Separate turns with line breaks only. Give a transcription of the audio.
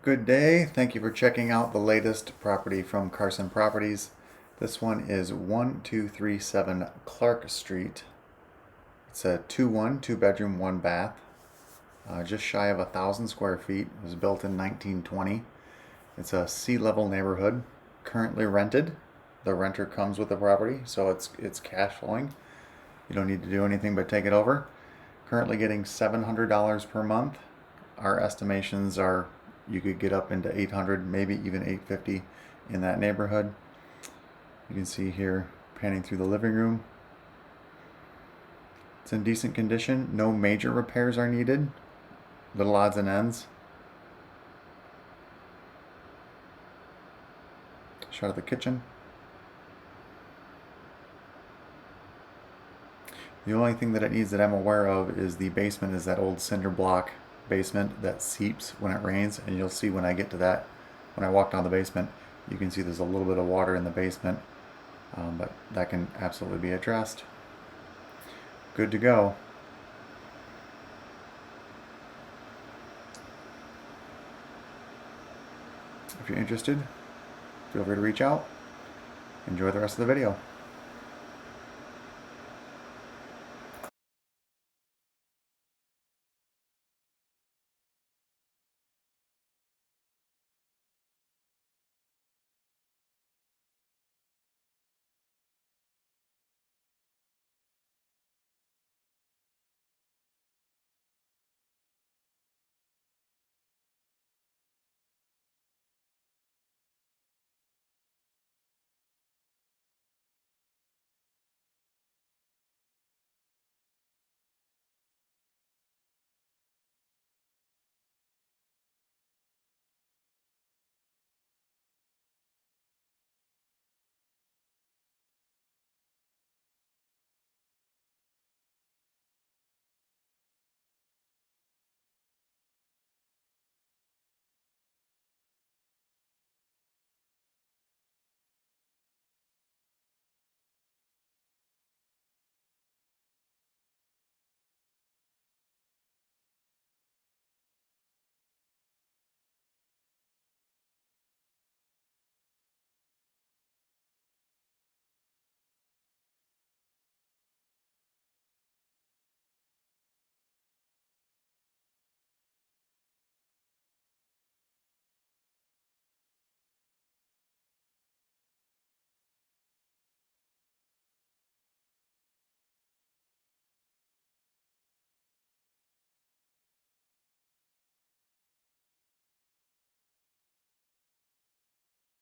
Good day. Thank you for checking out the latest property from Carson Properties. This one is 1237 Clark Street. It's a 2-bedroom, 1 bath. Just shy of 1,000 square feet. It was built in 1920. It's a sea-level neighborhood, currently rented. The renter comes with the property, so it's cash flowing. You don't need to do anything but take it over. Currently getting $700 per month. Our estimations are you could get up into 800, maybe even 850 in that neighborhood. You can see here panning through the living room. It's in decent condition. No major repairs are needed. Little odds and ends. Shot of the kitchen. The only thing that it needs that I'm aware of is the basement is that old cinder block basement that seeps when it rains, and you'll see when I get to that, when I walk down the basement, you can see there's a little bit of water in the basement, but that can absolutely be addressed. Good to go. If you're interested, feel free to reach out. Enjoy the rest of the video.